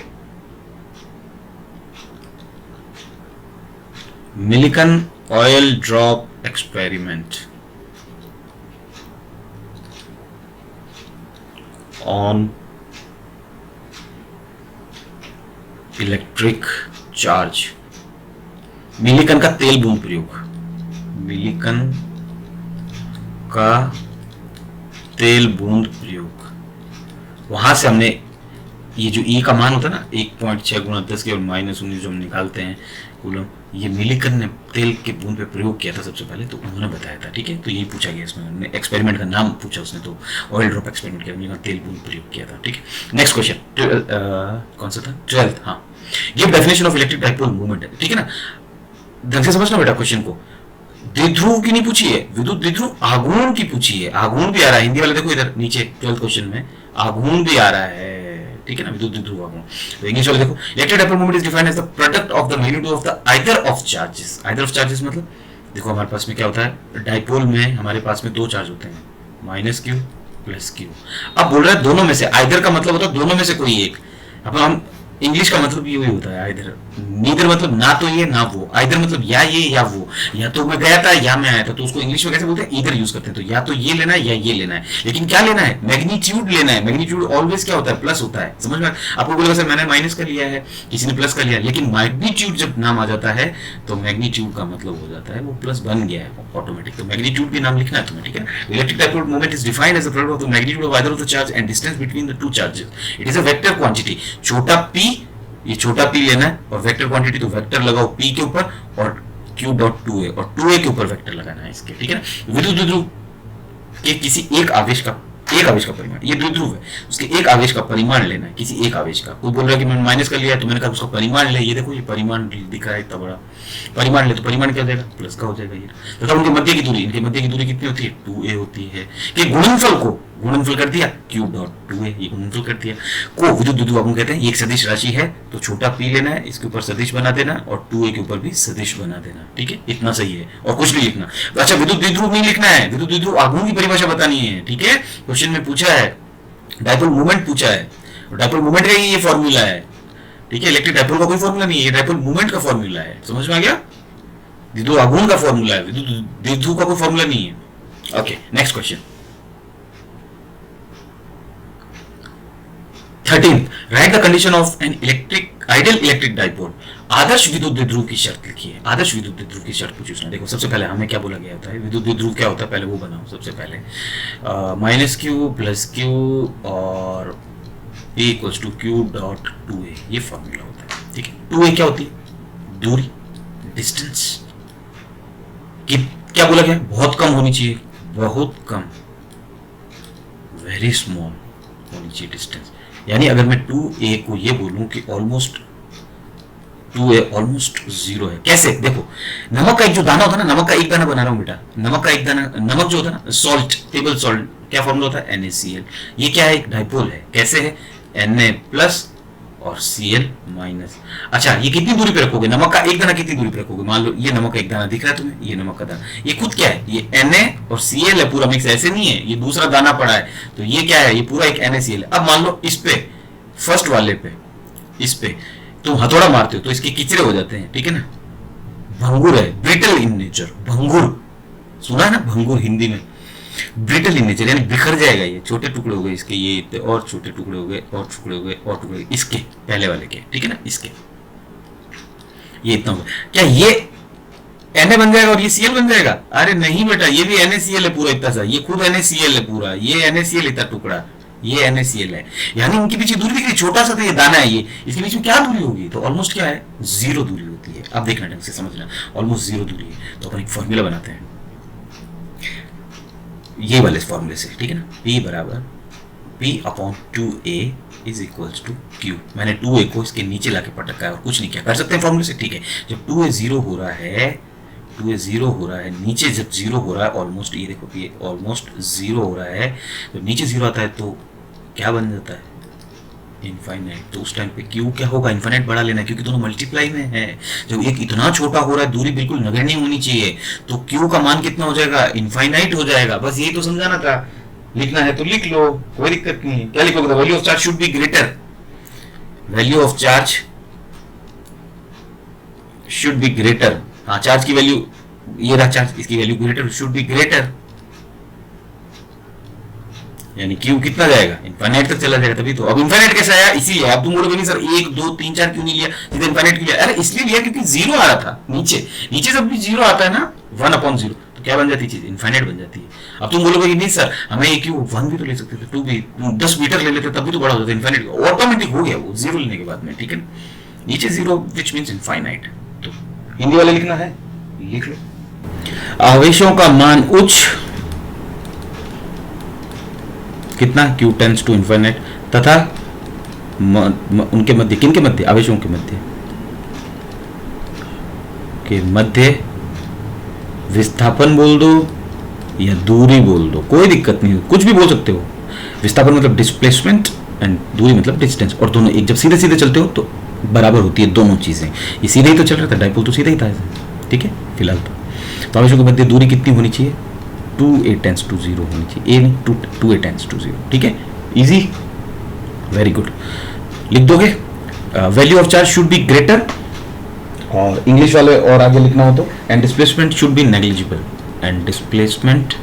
Millikan oil drop experiment on electric charge. Millikan का तेल बूंद प्रयोग, मिलिकन का तेल बूंद प्रयोग, वहां से हमने ये जो ई का मान होता है ना 1.6 गुणा 10 के माइनस 19 जो हम निकालते हैं कूलम, ये मिलिकन ने तेल के बूंद पे प्रयोग किया था सबसे पहले, तो उन्होंने बताया था। ठीक है, तो यही पूछा गया इसमें, उन्होंने एक्सपेरिमेंट का नाम पूछा उसने, तो ऑयल ड्रॉप एक्सपेरिमेंट किया, मिलिकन तेल बूंद प्रयोग किया था। ठीक है, नेक्स्ट क्वेश्चन कौन सा था, 12th। हाँ, give definition of electric dipole moment. ठीक है ना, ढंग से समझना बेटा क्वेश्चन को। द्विध्रुव की नहीं पूछी है, विद्युत द्विध्रुव आघूर्ण की पूछी है। आघूर्ण भी आ रहा है, हिंदी वाले देखो इधर नीचे 12th क्वेश्चन में आघूर्ण भी आ रहा है। ठीक है ना, विद्युत द्विध्रुव आघूर्ण। तो इंग्लिश वाले देखो, electric dipole moment is defined as the product of the magnitude of the either of charges. Either of charges मतलब देखो हमारे पास में क्या होता है, डाइपोल में हमारे पास में दो चार्ज होते हैं, माइनस क्यू प्लस क्यू। अब बोल रहा है दोनों में से, आइदर का मतलब होता है दोनों में से कोई एक। अब हम इंग्लिश का मतलब ये होता है आइदर, नीदर मतलब ना तो ये ना वो, आइदर मतलब या ये या वो, या तो मैं गया था या मैं आया था, तो उसको इंग्लिश में कैसे बोलते हैं, इधर यूज करते हैं। तो या तो ये लेना है या ये लेना है, लेकिन क्या लेना है, मैग्नीट्यूड लेना है। मैग्नीट्यूड ऑलवेज क्या होता है, प्लस होता है। समझ में, आपको बोलेगा सर मैंने माइनस का लिया है, किसी ने प्लस का लिया, लेकिन मैग्नीट्यूड जब नाम आ जाता है तो मैग्नीट्यूड का मतलब हो जाता है वो प्लस बन गया है ऑटोमेटिक। तो मैग्नीट्यूड भी नाम लिखना है तुम्हें। ठीक है, electric dipole moment is defined as the product of the magnitude of either of the charge and distance between the two charges. It is a vector quantity. छोटा p, ये छोटा p लेना है, और वेक्टर क्वांटिटी तो vector लगाओ p के ऊपर और q डॉट 2a, और 2a के ऊपर वेक्टर लगाना है इसके। ठीक है ना, विद्युत द्विध्रुव के किसी एक आवेश का परिमाण, ये द्विध्रुव है, उसके एक आवेश का परिमाण लेना है, किसी एक आवेश का। कोई बोल रहा है कि मैंने माइनस का लिया, तो मैंने कहा उसका परिमाण ले। ये देखो ये परिमाण दिख रहा है इतना बड़ा, परिमाण ले तो परिमाण क्या देगा, प्लस का हो जाएगा ये। तो उनके मध्य की दूरी, इनके मध्य की दूरी कितनी होती है, 2a होती है। कि गुणनफल को गुणनफल कर दिया, q डॉट 2a, ये गुणनफल कर दिया। को विद्युत द्विध्रुव हम कहते हैं, ये एक सदिश राशि है, तो छोटा p लेना है, इसके ऊपर सदिश बना देना, और 2a के ऊपर भी सदिश बना देना। ठीक है, इतना सही है, और कुछ नहीं लिखना। तो अच्छा, विद्युत द्विध्रुव नहीं लिखना है, विद्युत द्विध्रुव आघूर्ण की परिभाषा बतानी है। ठीक है, क्वेश्चन में पूछा है, डाइपोल मोमेंट पूछा है, डाइपोल मोमेंट का ये फॉर्मूला है। ठीक है, इलेक्ट्रिक डाइपोल का कोई फॉर्मूला नहीं है, डाइपोल मोमेंट का फॉर्मूला है। समझ में आ गया, द्विध्रुव आघूर्ण का फॉर्मूला है, विद्युत द्विध्रुव का कोई फॉर्मूला नहीं है। Okay, next question 13th, write the condition of an ideal electric dipole आदर्श विद्युत द्विध्रुव की शर्त लिखी है, आदर्श विद्युत द्विध्रुव की शर्त पूछी उसने। देखो सबसे पहले हमें क्या बोला गया होता है, विद्युत द्विध्रुव क्या होता है पहले वो बनाओ सबसे पहले। माइनस क्यू प्लस क्यू और A equals to Q dot 2a, ये फॉर्मूला होता है, ठीक है। 2a क्या होती है, दूरी, डिस्टेंस। कि क्या बोला गया, बहुत कम होनी चाहिए, बहुत कम, वेरी स्मॉल होनी चाहिए डिस्टेंस। यानी अगर मैं 2a को ये बोलूं कि ऑलमोस्ट 2a ऑलमोस्ट 0 है, कैसे, देखो नमक का एक जो दाना होता है ना, नमक का एक दाना बना रहा हूं बेटा, नमक का एक दाना, नमक जो होता है ना, सॉल्ट, टेबल सॉल्ट, क्या फॉर्मूला होता है, NaCl। ये क्या है, एक डाइपोल है, कैसे है, Na प्लस और Cl माइनस। अच्छा ये कितनी दूरी पे रखोगे, नमक का एक दाना कितनी दूरी पे रखोगे, मान लो ये नमक का एक दाना दिख रहा है तुम्हें, ये नमक का दाना, ये खुद क्या है, ये Na और Cl है, पूरा मिक्स, ऐसे नहीं है ये दूसरा दाना पड़ा है, तो ये क्या है, ये पूरा एक NaCl है। अब मान लो इस पे, फर्स्ट वाले पे, इस पे तुम हथौड़ा मारते हो तो इसके किचरे हो जाते हैं, ठीक है ना, भंगुर है, ब्रिटल इन नेचर, भंगुर, सुना है ना भंगुर हिंदी में, ब्रिटल इन नेचर, यानी बिखर जाएगा, ये छोटे टुकड़े हो गए इसके, ये इतने और छोटे टुकड़े हो गए और टुकड़े हो गए और टुकड़े हो गए इसके पहले वाले के, ठीक है ना, इसके ये इतना होगा, क्या ये Na बन जाएगा और ये Cl बन जाएगा, अरे नहीं बेटा, ये भी NaCl है पूरा इतना सा, ये खुद NaCl है पूरा, ये NaCl इतना टुकड़ा, ये NaCl है, यानी इनके पीछे दूरी दिख रही, छोटा सा तो ये दाना है, ये इसके बीच में क्या दूरी होगी, तो ऑलमोस्ट क्या है, 0 दूरी होती है। अब देखना ढंग से समझना, ऑलमोस्ट 0 दूरी है, तो अपन एक फॉर्मूला बनाते हैं ये वाले फॉर्मूले से, ठीक है ना, P बराबर P/2a is equals to Q। मैंने 2a को इसके नीचे लाके पट रखा है और कुछ नहीं किया, कर सकते हैं फॉर्मूले से, ठीक है। जब 2a 0 हो रहा है, 2a 0 हो रहा है, नीचे जब 0 हो रहा है ऑलमोस्ट, ये देखो ये ऑलमोस्ट 0 हो रहा है, तो नीचे 0 आता है तो क्या बन जाता है, इनफाइनाइट। तो उस टाइम पे Q क्या होगा, इनफाइनाइट बढ़ा लेना, क्योंकि दोनों मल्टीप्लाई में है। जब एक इतना छोटा हो रहा है, दूरी बिल्कुल नगण्य होनी चाहिए, तो Q का मान कितना हो जाएगा, इनफाइनाइट हो जाएगा। बस यही तो समझाना था, लिखना है तो लिख लो, कोई दिक्कत नहीं है। क्या लिखोगे, value of charge should be greater, value of charge should be greater, हाँ चार्ज की वैल्यू, ये रहा चार्ज, इसकी value greater, should be greater, यानी Q कितना जाएगा, इनफाइनाइट तक चला जाएगा, तभी तो। अब इनफाइनाइट कैसे आया, इसीलिए अब तुम बोलोगे नहीं सर 1 2 3 4 क्यों नहीं लिया, सीधे इनफाइनाइट क्यों लिया, अरे इसलिए लिया क्योंकि 0 आ रहा था नीचे, नीचे जब भी 0 आता है ना 1/0, तो क्या बन जाती है चीज, इनफाइनाइट बन जाती है। अब तुम बोलोगे कि नहीं सर हमें ये क्यों 1 भी तो ले सकते थे, 2 भी, 10 मीटर ले लेते तब भी तो बड़ा हो जाता, इनफाइनाइट ऑटोमेटिक हो गया वो 0 लेने के बाद में, ठीक है, नीचे 0 विच मींस इनफाइनाइट। तो हिंदी वाले लिखना है, लिख लो। आवेशों का मान उच्च कितना, Q टेंड्स टू इनफाइनाइट, तथा उनके मध्य, किन के मध्य, आवेशों के मध्य विस्थापन बोल दो या दूरी बोल दो, कोई दिक्कत नहीं, कुछ भी बोल सकते हो। विस्थापन मतलब डिस्प्लेसमेंट एंड दूरी मतलब डिस्टेंस, और दोनों एक जब सीधे सीधे चलते हो तो बराबर होती है दोनों चीजें। ये सीधे ही तो चल रहा था, डाइपोल तो सीधा ही था, ठीक है फिलहाल तो आवेशों के मध्य दूरी कितनी होनी चाहिए, 2a टेंड्स टू 0 होनी चाहिए, a नहीं 2a टेंड्स टू 0, ठीक है, इजी, वेरी गुड, लिख दोगे। Value of charge should be greater, और इंग्लिश वाले और आगे लिखना हो तो, and displacement should be negligible, and displacement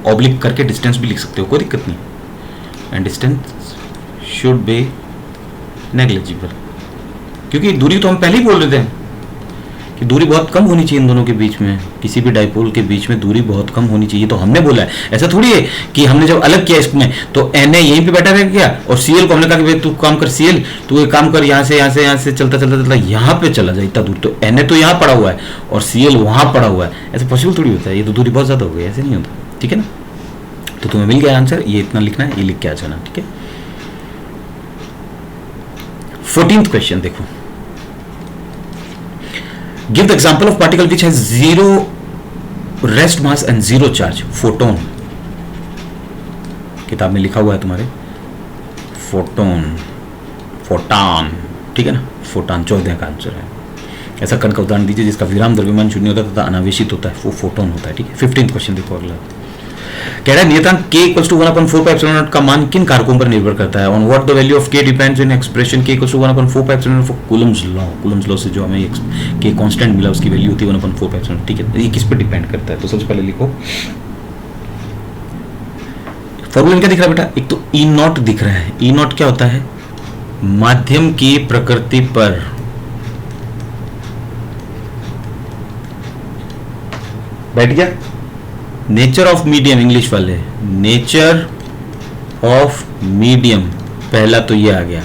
oblique करके डिस्टेंस भी लिख सकते हो, कोई दिक्कत नहीं, and distance should be negligible, क्योंकि दूरी तो हम पहले ही बोल रहे थे कि दूरी बहुत कम होनी चाहिए इन दोनों के बीच में, किसी भी डाइपोल के बीच में दूरी बहुत कम होनी चाहिए, तो हमने बोला है। ऐसा थोड़ी है कि हमने जब अलग किया इसमें तो Na यहीं पे बैठा रह गया और Cl को हमने कहा कि भाई तू काम कर Cl, तू एक काम कर यहाँ से चलता यहाँ पे चला जाए इतना दूर, तो Na तो यहाँ पड़ा हुआ है और Cl वहाँ पड़ा हुआ है, ऐसा पॉसिबल थोड़ी होता है, ये तो दूरी बहुत ज़्यादा हो गई, ऐसे नहीं होता, ठीक है ना। तो तुम्हें मिल गया आंसर, ये इतना लिखना है, ये लिख के आ जाना, ठीक है। 14th क्वेश्चन देखो, give the example of particle which has 0 rest mass and 0 charge, photon, किताब में लिखा हुआ है तुम्हारे, फोटॉन, ठीक है ना, फोटॉन 14 का आंसर है। ऐसा कण का उदाहरण दीजिए जिसका विराम द्रव्यमान शून्य होता है तथा अनावेशित होता है, वो फोटोन होता है, ठीक है। 15th क्वेश्चन देखो अगला, कह रहा है नियतांक k = 1/4πε0 का मान किन कारकों पर निर्भर करता है, on what the value of k depends in expression k = 1/4πε0 for Coulomb's law, Coulomb's law से जो हमें k कांस्टेंट मिला उसकी वैल्यू होती है 1/4πε0, ठीक है। ये किस पर डिपेंड करता है, तो सबसे पहले लिखो फॉर्मूला क्या दिख रहा है बेटा, एक तो E0 दिख रहा है, E0 क्या होता है, माध्यम की प्रकृति पर बैठ गया। नेचर ऑफ मीडियम, इंग्लिश वाले, नेचर ऑफ मीडियम, पहला तो ये आ गया।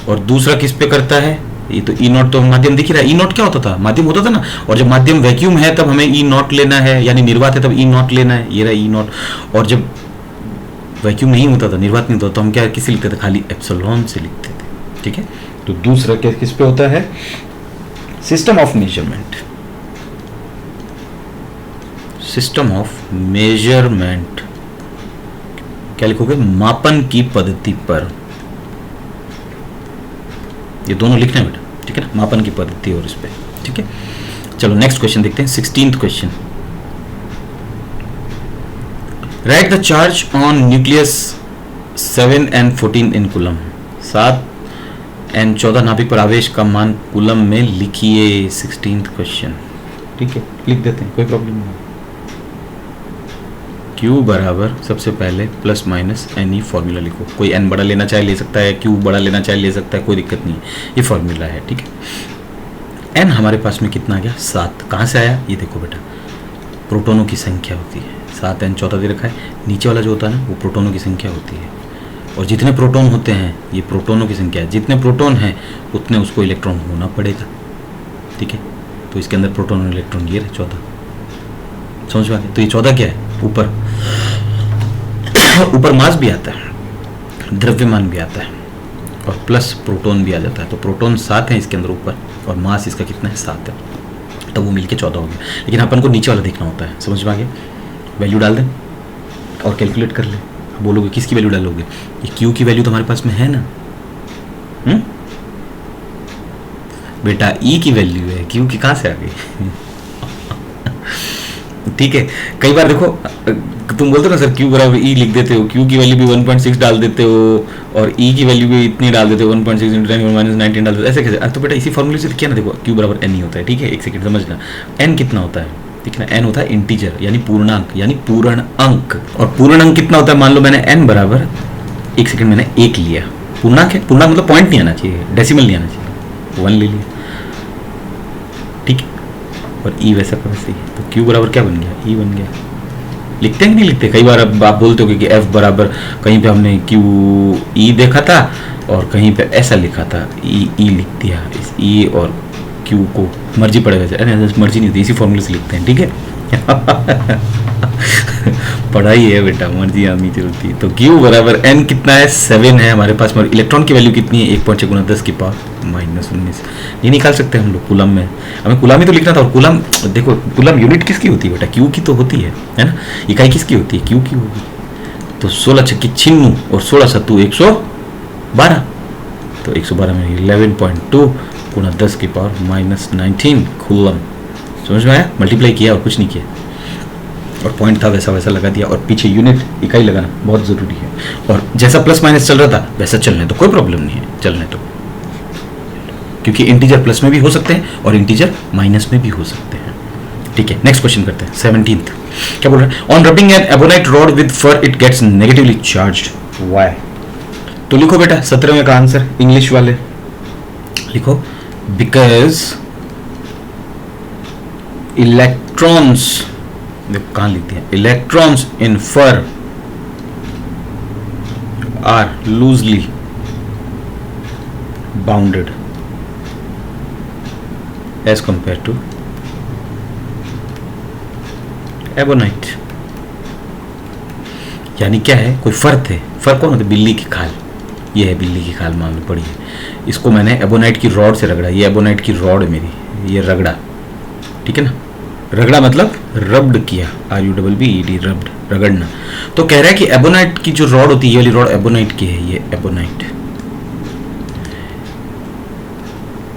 और दूसरा किस पे करता है, ये तो ई नॉट, तो माध्यम दिख ही रहा है। ई नॉट क्या होता था, माध्यम होता था ना, और जब माध्यम वैक्यूम है तब हमें ई नॉट लेना है, यानी निर्वात है तब ई नॉट लेना है, ये रहा ई नॉट। और जब वैक्यूम नहीं होता था, निर्वात नहीं होता, तो हम क्या किसे लिखते थे, खाली एप्सिलॉन से लिखते थे। ठीक है, तो दूसरा क्या किस पे होता है, system of measurement, system of measurement, क्या लिखोगे, मापन की पद्धति पर। ये दोनों लिखना है बेटा, ठीक है ना, मापन की पद्धति और इस पे। ठीक है, चलो नेक्स्ट क्वेश्चन देखते हैं, 16th question. Right the charge on nucleus 7 and 14 in coulomb. 7 and 14 नाभिक पर आवेश का मान कूलम में लिखिए। 16th क्वेश्चन, ठीक है, लिख देते हैं, कोई प्रॉब्लम नहीं। Q बराबर सबसे पहले plus minus N E formula लिखो। कोई n बड़ा लेना चाहे ले सकता है, Q बड़ा लेना चाहे ले सकता है, कोई दिक्कत नहीं है, ये फॉर्मूला है। ठीक है, n हमारे पास में कितना आ गया, 7। कहाँ से आया, ये देखो बेटा, प्रोटोनों की संख्या होती है। 7 and 14 दे रखा है, नीचे वाला जो होता है ना वो प्रोटोनों की संख्या होती है। और जितने प्रोटोन होते हैं ये प्रोटोनों की संख्या है, जितने प्रोटोन हैं उतने उसको इलेक्ट्रॉन होना पड़ेगा। ठीक है, तो इसके अंदर प्रोटोन और इलेक्ट्रॉन ये 14, समझ में आ गया। तो ये 14 क्या है, ऊपर ऊपर मास भी आता है, द्रव्यमान भी आता है, और प्लस प्रोटॉन भी आ जाता है। तो प्रोटॉन 7 है इसके अंदर ऊपर, और मास इसका कितना है, 7 है, तो वो मिलके 14 हो गया। लेकिन अपन को नीचे वाला देखना होता है, समझ में आ गया। वैल्यू डाल दें और कैलकुलेट कर ले। बोलोगे किसकी वैल्यू डालोगे, ये क्यू की वैल्यू तो हमारे पास में है ना, बेटा ई की वैल्यू है, क्यू की कहाँ से आ गई। ठीक है, कई बार देखो तुम बोलते हो ना सर क्यू बराबर ई लिख देते हो, क्यू की वैल्यू भी 1.6 डाल देते हो और ई की वैल्यू भी इतनी डाल देते हो, 1.6 × 10⁻19 डाल देते हो, ऐसे कैसे। तो बेटा इसी फॉर्मूले से किया ना, देखो क्यू बराबर एन ही होता है। ठीक है, एक सेकंड समझना, एन कितना होता है, ठीक है ना, एन होता है इंटीजर यानी पूर्णांक यानी पूर्ण अंक। और पूर्ण अंक कितना होता है, मान लो मैंने एन बराबर, एक सेकंड मैंने 1 लिया, पूर्णांक है, पूर्णांक मतलब पॉइंट नहीं आना चाहिए, डेसिमल नहीं आना चाहिए, 1 ले लिया। ठीक है, और ई वैसा का वैसे ही, तो क्यू बराबर क्या बन गया, ई बन गया। लिखते हैं कि नहीं लिखते, कई बार अब आप बोलते हो कि एफ बराबर, कहीं पे हमने क्यू ई देखा था और कहीं पे ऐसा लिखा था, ई लिख दिया। इस ई और क्यू को मर्जी पड़ेगा, अरे मर्जी नहीं होती, इसी फॉर्मूले से लिखते हैं। ठीक है, पढ़ाई है बेटा, मर्जी आनी चलती है। तो क्यू बराबर एन कितना है, 7 है हमारे पास में। इलेक्ट्रॉन की वैल्यू कितनी है, 1.6 × 10⁻−19। ये निकाल सकते हैं हम लोग कूलम में, हमें कूलम ही तो लिखना था। और कूलम देखो, कूलम यूनिट किसकी होती है बेटा, क्यू की तो होती है ना, इकाई किसकी होती है, क्यू की होगी। तो 16 छक्की 96 और 16 सत्तू 112, तो 112 में 11.2 × 10⁻−19 कूलम। समझ में आया, मल्टीप्लाई किया और कुछ नहीं किया, और पॉइंट था वैसा वैसा लगा दिया, और पीछे यूनिट इकाई लगाना बहुत ज़रूरी है। और जैसा प्लस माइनस चल रहा था वैसा चलने तो कोई प्रॉब्लम नहीं है, चलने तो, क्योंकि इंटीजर प्लस में भी हो सकते हैं और इंटीजर माइनस में भी हो सकते हैं। ठीक है, नेक्स्ट क्वेश्चन करते हैं, 17th। क्या बोल रहे हैं, on rubbing an ebonite rod with fur it gets negatively charged, why. तो लिखो बेटा 17वें का आंसर, इंग्लिश वाले लिखो, बिकॉज इलेक्ट्रॉन्स, देखो कहां लिख दिया, electrons in fur are loosely bounded as compare to ebonite. यानी क्या है, कोई फर थे, फर कौन होते, बिल्ली की खाल, ये है बिल्ली की खाल, मान लो पड़ी है, इसको मैंने एबोनाइट की रॉड से रगड़ा, ये एबोनाइट की रॉड है मेरी, ये रगड़ा, ठीक है ना, रगड़ा मतलब रब्ड किया, RUBBED, रब्ड, रगड़ना। तो कह रहा है कि एबोनाइट की जो रॉड होती है, ये वाली रॉड एबोनाइट की है, ये एबोनाइट,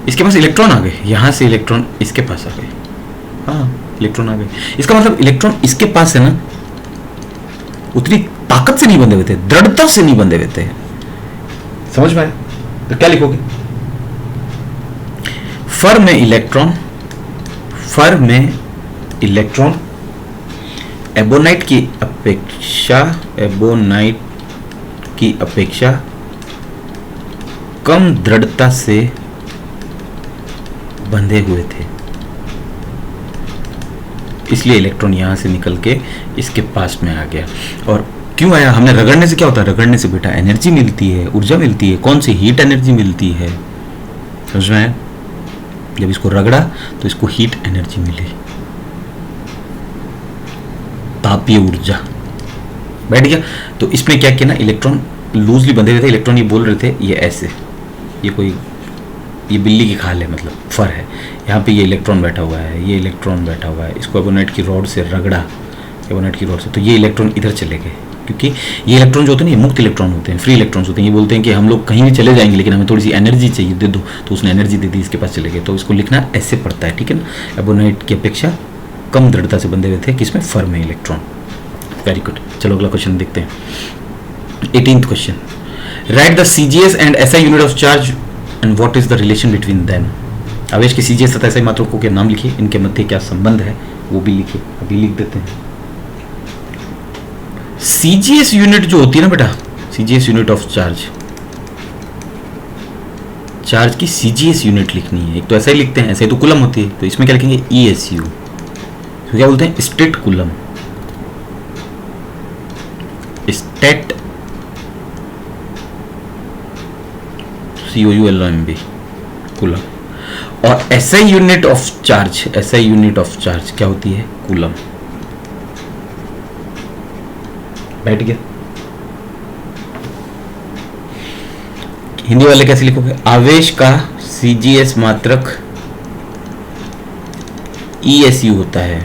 इसके पास इलेक्ट्रॉन आ गए, यहां से इलेक्ट्रॉन इसके पास आ गए, हाँ इलेक्ट्रॉन आ गए, इसका मतलब इलेक्ट्रॉन इसके पास है ना, उतनी ताकत से नहीं बंधे हुए थे, दृढ़ता से नहीं बंधे हुए थे। समझ में आया, तो क्या लिखोगे, फर में इलेक्ट्रॉन, फर में इलेक्ट्रॉन एबोनाइट की अपेक्षा, एबोनाइट की अपेक्षा कम दृढ़ता से बंधे हुए थे, इसलिए इलेक्ट्रॉन यहां से निकल के इसके पास में आ गया। और क्यों आया? हमने रगड़ने से क्या होता है? रगड़ने से बेटा एनर्जी मिलती है, ऊर्जा मिलती है। कौन सी? हीट एनर्जी मिलती है। समझ में आया? जब इसको रगड़ा तो इसको हीट एनर्जी मिली, तापीय ऊर्जा। बैठ गया। तो इसमें क्या किया ना, इलेक्ट्रॉन लूजली बंधे हुए थे। इलेक्ट्रॉन ये बोल रहे थे ये ऐसे, ये बिल्ली की खाल है, मतलब फर है। यहाँ पे ये इलेक्ट्रॉन बैठा हुआ है, ये इलेक्ट्रॉन बैठा हुआ है। इसको एबोनाइट की रॉड से रगड़ा, एबोनाइट की रॉड से, तो ये इलेक्ट्रॉन इधर चले गए। क्योंकि ये इलेक्ट्रॉन जो होते हैं ये मुक्त इलेक्ट्रॉन होते हैं, फ्री इलेक्ट्रॉन्स होते हैं। ये बोलते हैं कि हम लोग कहीं भी चले जाएंगे लेकिन हमें थोड़ी सी एनर्जी चाहिए, दे दो। तो उसने एनर्जी दे दी, इसके पास चले गए। तो इसको लिखना ऐसे पड़ता है, ठीक है ना। एबोनाइट की अपेक्षा कम दृढ़ता से बंधे हुए थे, किसमें? फर में इलेक्ट्रॉन। Very good. चलो अगला क्वेश्चन देखते हैं। 18th question, right the CGS and SI unit of charge and what is the relation between them. आवेश के CGS तथा SI मात्रकों के नाम लिखिए, इनके मध्य क्या संबंध है वो भी लिखिए। अभी लिख देते हैं। CGS यूनिट जो होती है ना बेटा, CGS unit of charge, charge की CGS यूनिट लिखनी है। एक तो SI लिखते हैं, SI तो कूलम होती है, तो इसमें क्या लिखेंगे? ESU। तो क्या बोलते हैं? State coulomb, state COULOMB coulomb. और SI unit of charge, SI unit of charge क्या होती है? कूलम। बैठ गया। हिंदी वाले कैसे लिखोगे? आवेश का CGS मात्रक ESU होता है,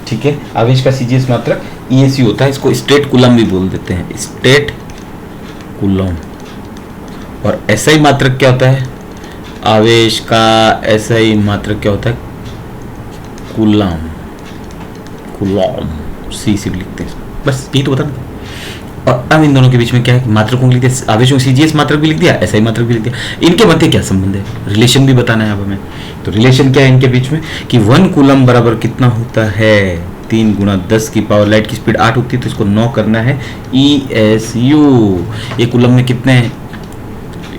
ठीक है। आवेश का CGS मात्रक ESU होता है, इसको स्टेट कूलम भी बोल देते हैं, स्टेट कूलम। और SI मात्रक क्या होता है? आवेश का SI मात्रक क्या होता है? कूलम, कूलम, C से भी लिखते हैं, बस यही तो बता। और अब इन दोनों के बीच में क्या है? मात्रकों लिख दिया, आवेशों CGS मात्रक भी लिख दिया, SI मात्रक भी लिख दिया। इनके मध्य क्या संबंध है? रिलेशन भी बताना है अब हमें। तो रिलेशन क्या है इनके बीच में कि 1 कूलम बराबर कितना होता है? 3 × 10 की पावर, लाइट की स्पीड 8 होती है तो इसको 9 करना है, ESU। एक कूलम में कितने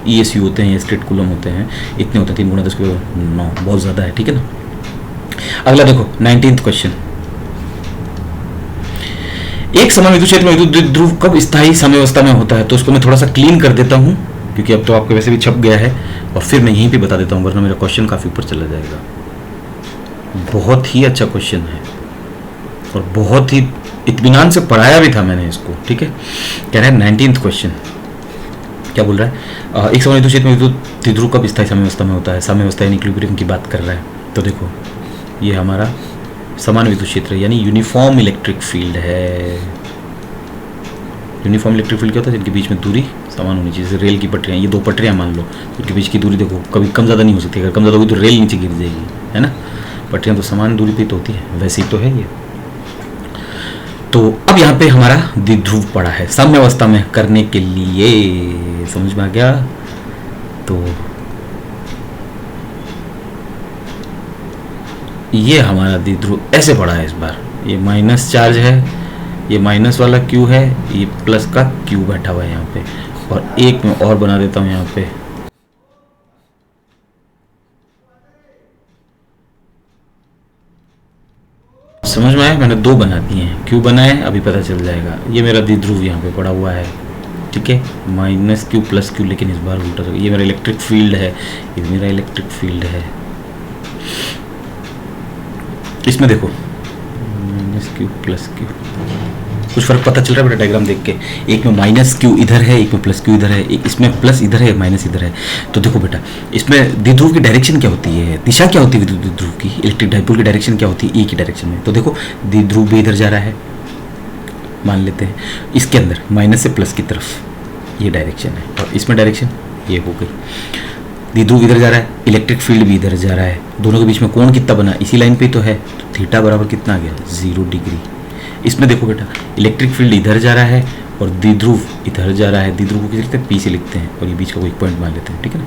ESU होते हैं? स्टेट कूलम होते हैं, इतने होते हैं। 3 × 10 की पावर 9, बहुत ज़्यादा है, ठीक है ना। अगला देखो 19th क्वेश्चन, एक समान विद्युत क्षेत्र में विद्युत ध्रुव कब स्थायी साम्यावस्था में होता है? तो उसको मैं थोड़ा सा क्लीन कर देता हूँ क्योंकि अब तो आपके वैसे भी छप गया है, और फिर मैं यहीं पे बता देता हूँ वरना मेरा क्वेश्चन काफ़ी ऊपर चला जाएगा। बहुत ही अच्छा क्वेश्चन है और बहुत ही इत्मीनान से पढ़ाया भी था मैंने इसको, ठीक है। कह रहा है 19th क्वेश्चन क्या बोल रहा है? एक समान विद्युत क्षेत्र में विद्युत ध्रुव कब स्थायी साम्यावस्था में होता है? साम्यावस्था यानी इक्विलिब्रियम की बात कर रहा है। तो देखो ये हमारा समान विद्युत क्षेत्र यानी यूनिफॉर्म इलेक्ट्रिक फील्ड है। यूनिफॉर्म इलेक्ट्रिक फील्ड क्या होता है? जिनके बीच में दूरी समान होनी चाहिए। जैसे रेल की पटरियाँ, ये 2 पटरियाँ मान लो, उनके बीच की दूरी देखो कभी कम ज़्यादा नहीं हो सकती। अगर कम ज़्यादा होगी तो रेल नीचे गिर जाएगी, है ना। पटरियाँ तो समान दूरी पे तो होती है, वैसे ही तो है ये। तो अब यहाँ पे हमारा द्विध्रुव पड़ा है साम्यावस्था में करने के लिए, समझ में आ गया। तो ये हमारा द्विध्रुव ऐसे पड़ा है इस बार। ये माइनस चार्ज है, ये माइनस वाला क्यू है, ये प्लस का क्यू बैठा हुआ है यहाँ पे। और एक मैं और बना देता हूँ यहाँ पे, समझ में आया? मैंने 2 बना दिए हैं, क्यों बनाए अभी पता चल जाएगा। ये मेरा द्विध्रुव यहाँ पे पड़ा हुआ है, ठीक है, माइनस क्यू प्लस क्यू, लेकिन इस बार उल्टा। ये मेरा इलेक्ट्रिक फील्ड है, ये मेरा इलेक्ट्रिक फील्ड है। इसमें देखो माइनस क्यू प्लस क्यू, कुछ फर्क पता चल रहा है बेटा डायग्राम देख के? एक में माइनस क्यू इधर है, एक में प्लस क्यू इधर है, एक इसमें प्लस इधर है, माइनस इधर है। तो देखो बेटा इसमें द्विध्रुव की डायरेक्शन क्या होती है, दिशा क्या होती है द्विध्रुव की? इलेक्ट्रिक डाइपोल की डायरेक्शन क्या होती है? ए की डायरेक्शन में। तो देखो द्विध्रुव भी इधर जा रहा है, मान लेते हैं इसके अंदर माइनस से प्लस की तरफ ये डायरेक्शन है, और इसमें डायरेक्शन ये हो गई। द्विध्रुव इधर जा रहा है, इलेक्ट्रिक फील्ड भी इधर जा रहा है, दोनों के बीच में कोण कितना बना? इसी लाइन पे तो है, तो थीटा बराबर कितना आ गया? 0 डिग्री। इसमें देखो बेटा इलेक्ट्रिक फील्ड इधर जा रहा है और द्विध्रुव इधर जा रहा है। द्विध्रुव को किस लिखते हैं? पी से लिखते हैं, और ये बीच का कोई पॉइंट मान लेते हैं, ठीक है ना।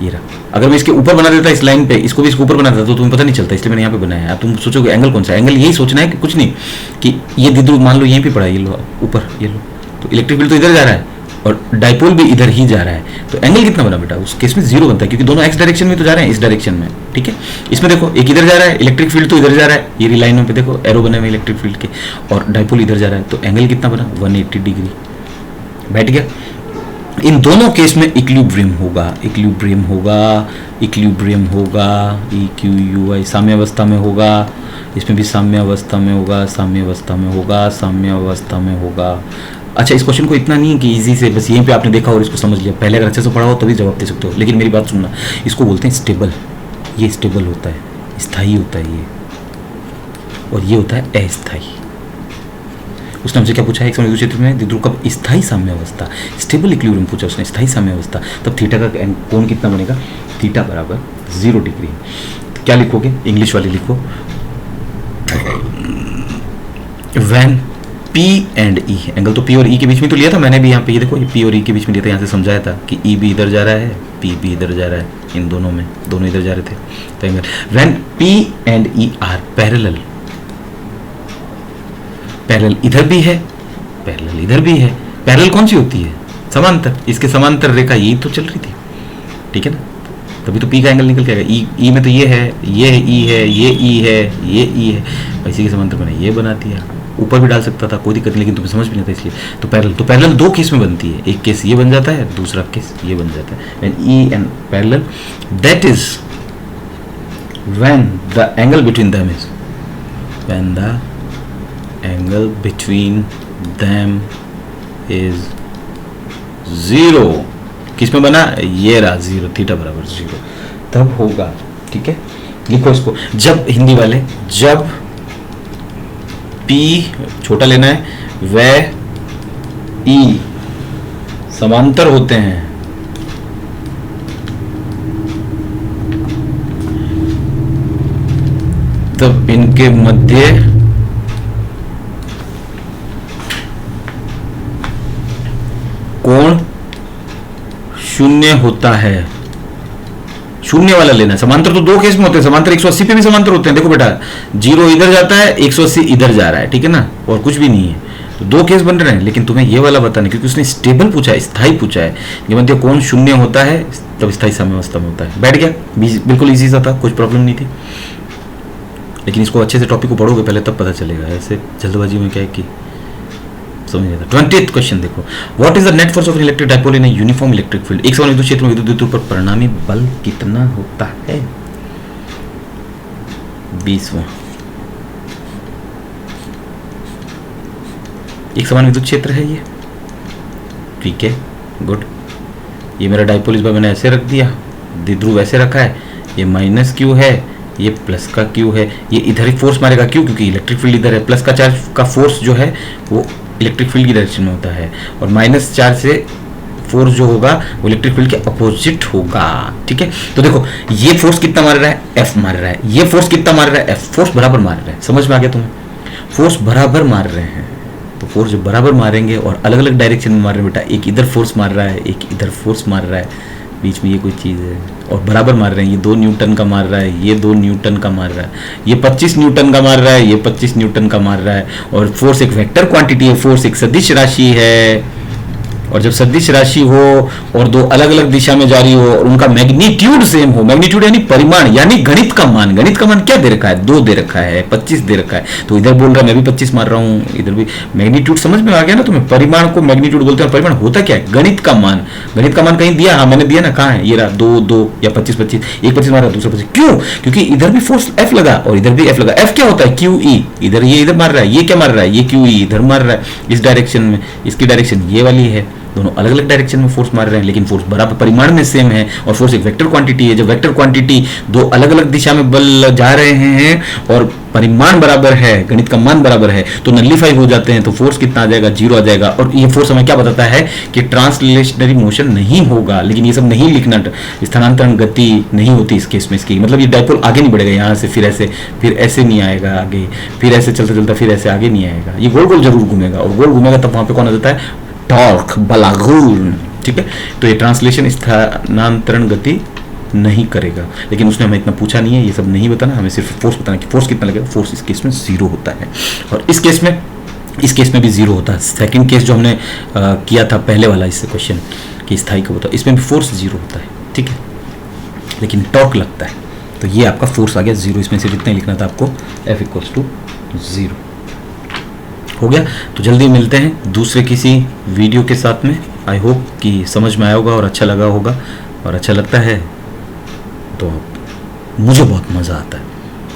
ये रहा। अगर मैं इसके ऊपर बना देता इस लाइन पे, इसको भी इसके ऊपर बना देता तो तुम्हें पता नहीं चलता, इसलिए मैंने यहाँ पे बनाया। अब तुम सोचोगे एंगल कौन सा? एंगल यही सोचना है कि कुछ नहीं, कि ये द्विध्रुव मान लो यहीं पे पड़ा है, ये लो ऊपर, ये लो, तो इलेक्ट्रिक फील्ड तो इधर जा रहा है और डाइपोल भी इधर ही जा रहा है, तो एंगल कितना बना बेटा? उस केस में जीरो बनता है, क्योंकि दोनों एक्स डायरेक्शन में तो जा रहे हैं, इस डायरेक्शन में, ठीक है। इसमें देखो एक इधर जा रहा है, इलेक्ट्रिक फील्ड तो इधर जा रहा है, ये लाइनों पे देखो एरो बने हुए इलेक्ट्रिक फील्ड के, और डाइपोल इधर जा रहा है, तो एंगल कितना बना? 180 डिग्री बैठ गया। इन दोनों केस में इक्विलिब्रियम होगा, इक्विलिब्रियम होगा, इक्विलिब्रियम होगा, EQUI साम्यावस्था में होगा, इसमें भी साम्यावस्था में होगा, साम्यावस्था में होगा, साम्यावस्था में होगा। अच्छा, इस क्वेश्चन को इतना नहीं है कि इजी से बस यहीं पे आपने देखा और इसको समझ लिया, पहले अगर अच्छे से पढ़ा हो तभी जवाब दे सकते हो, लेकिन मेरी बात सुनना, इसको बोलते हैं स्टेबल। ये स्टेबल होता है, स्थायी होता है ये, और ये होता है अस्थायी। उसने हमसे क्या पूछा है एक समय क्षेत्र में द्विध्रुव कब स्थायी साम्यावस्था, स्टेबल इक्विलिब्रियम पूछा उसने, स्थायी साम्यावस्था, तब थीटा का कोण कितना बनेगा? थीटा बराबर 0 डिग्री। तो क्या लिखोगे? इंग्लिश वाली लिखो, when P and E, angle तो P और E के बीच में तो लिया था मैंने भी, यहाँ पे ये देखो ये P और E के बीच में लिया था, यहाँ से समझाया था कि E भी इधर जा रहा है, P भी इधर जा रहा है, इन दोनों में, दोनों इधर जा रहे थे, तो angle when P and E are parallel, parallel इधर भी है, पैरेलल इधर भी है। पैरेलल कौन सी होती है? समांतर। इसके समांतर रेखा यही तो चल रही थी, ठीक है ना, तभी तो P का एंगल निकल के आएगा। E में तो ये है, ये E है, ये E है, ये E है, इसी के समांतर मैंने ये बना दिया, ऊपर भी डाल सकता था, कोई दिक्कत नहीं, लेकिन तुम्हें समझ भी नहीं था इसलिए। तो पैरेलल दो केस में बनती है, एक केस ये बन जाता है, दूसरा केस ये बन जाता है। When E and parallel, that is when the angle between them is, when the angle between them is 0। किस में बना? ये रहा 0, थीटा बराबर 0, तब होगा, ठीक है। लिखो इसको, जब हिंदी वाले, जब P छोटा लेना है, वह E समांतर होते हैं, तब इनके मध्य कोण शून्य होता है। शून्य वाला लेना है। समांतर तो दो केस में होते हैं, समांतर 180 पे भी समांतर होते हैं। देखो बेटा, 0 इधर जाता है, 180 इधर जा रहा है, ठीक है ना, और कुछ भी नहीं है, तो दो केस बन रहे हैं। लेकिन तुम्हें ये वाला बताना, क्योंकि उसने स्टेबल पूछा है, स्थायी पूछा है, ये मध्य कोण शून्य होता है तब स्थायी साम्यावस्था में होता है। बैठ गया, बिल्कुल इजी सा था, कुछ प्रॉब्लम नहीं थी। लेकिन इसको अच्छे से टॉपिक को पढ़ोगे पहले, तब पता चलेगा, ऐसे जल्दबाजी में क्या है कि समझ नहीं आता। 20th क्वेश्चन देखो, what is the net force of an electric dipole in a uniform electric field. एक समान विद्युत क्षेत्र में विद्युत द्विध्रुव पर परिणामी बल कितना होता है? 20वां। एक समान विद्युत क्षेत्र है ये, ठीक है, गुड। ये मेरा डाइपोल इस बार मैंने ऐसे रख दिया, द्विध्रुव ऐसे रखा है, ये माइनस क्यू है, ये प्लस का क्यू है, ये इधर ही फोर्स मारेगा क्यू, क्योंकि इलेक्ट्रिक फील्ड इधर है। प्लस का चार्ज का फोर्स जो है वो इलेक्ट्रिक फील्ड की डायरेक्शन में होता है, और माइनस चार्ज से फोर्स जो होगा वो इलेक्ट्रिक फील्ड के अपोजिट होगा, ठीक है। तो देखो, ये फोर्स कितना मार रहा है? एफ मार रहा है। ये फोर्स कितना मार रहा है? एफ। फोर्स बराबर मार रहा है, समझ में आ गया तुम्हें? फोर्स बराबर मार रहे हैं, तो फोर्स जब बराबर मारेंगे और अलग अलग डायरेक्शन में मार रहे हैं बेटा, एक इधर फोर्स मार रहा है, एक इधर फोर्स मार रहा है, बीच में ये कोई चीज़ है, और बराबर मार रहे हैं। ये 2 न्यूटन का मार रहा है, ये 2 न्यूटन का मार रहा है, ये 25 न्यूटन का मार रहा है, ये 25 न्यूटन का मार रहा है। और फोर्स एक वेक्टर क्वांटिटी है, फोर्स एक सदिश राशि है, और जब सदिश राशि हो और दो अलग अलग दिशा में जारी हो और उनका मैग्नीट्यूड सेम हो, मैग्नीट्यूड यानी परिमाण, यानी गणित का मान। गणित का मान क्या दे रखा है? 2 दे रखा है, 25 दे रखा है, तो इधर बोल रहा है मैं भी 25 मार रहा हूँ, इधर भी। मैग्नीट्यूड समझ में आ गया ना तुम्हें? परिमाण को मैग्नीट्यूड बोलते हैं। परिमाण होता क्या है? गणित का मान। गणित का मान कहीं दिया? हाँ मैंने दिया ना, कहाँ है? ये रहा 2 2 या 25 25, एक 25 मारा, दूसरा 25। क्यों? क्योंकि इधर भी फोर्स एफ लगा और इधर भी एफ लगा। एफ क्या होता है? Q E. इधर ये इधर मार रहा है, ये क्या मार रहा है? ये क्यू ई इधर मार रहा है, इस डायरेक्शन में। इसकी डायरेक्शन ये वाली है, दोनों अलग अलग डायरेक्शन में फोर्स मार रहे हैं, लेकिन फोर्स बराबर परिमाण में सेम है। और फोर्स एक वेक्टर क्वांटिटी है। जब वेक्टर क्वांटिटी दो अलग अलग दिशा में बल जा रहे हैं और परिमाण बराबर है, गणित का मान बराबर है, तो नलिफाई हो जाते हैं। तो फोर्स कितना आ जाएगा? 0 आ जाएगा। और ये फोर्स हमें क्या बताता है कि ट्रांसलेशनरी मोशन नहीं होगा। लेकिन ये सब नहीं लिखना, स्थानांतरण गति नहीं होती इस केस में। इसकी मतलब ये डाइपोल आगे नहीं बढ़ेगा, यहाँ से फिर ऐसे नहीं आएगा आगे, फिर ऐसे चलता चलता फिर ऐसे आगे नहीं आएगा। ये गोल गोल जरूर घूमेगा, और गोल घूमेगा तब वहां पे कौन आ जाता है? टॉर्क, बलागुर, ठीक है। तो ये ट्रांसलेशन स्थानांतरण गति नहीं करेगा। लेकिन उसने हमें इतना पूछा नहीं है, ये सब नहीं बताना, हमें सिर्फ फोर्स बताना कि फोर्स कितना लगेगा। फोर्स इस केस में 0 होता है। और इस केस में इस केस में भी जीरो होता है। सेकंड केस जो हमने किया था पहले वाला इससे क्वेश्चन कि स्थायी कब होता है, इसमें भी फोर्स जीरो होता है, ठीक है, लेकिन टॉर्क लगता है। तो ये आपका फोर्स आ गया जीरो, इसमें से जितना ही लिखना था आपको F इक्वल्स टू जीरो हो गया। तो जल्दी मिलते हैं दूसरे किसी वीडियो के साथ में। आई होप कि समझ में आया होगा और अच्छा लगा होगा, और अच्छा लगता है तो मुझे बहुत मज़ा आता है,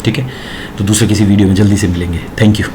ठीक है। तो दूसरे किसी वीडियो में जल्दी से मिलेंगे। Thank you.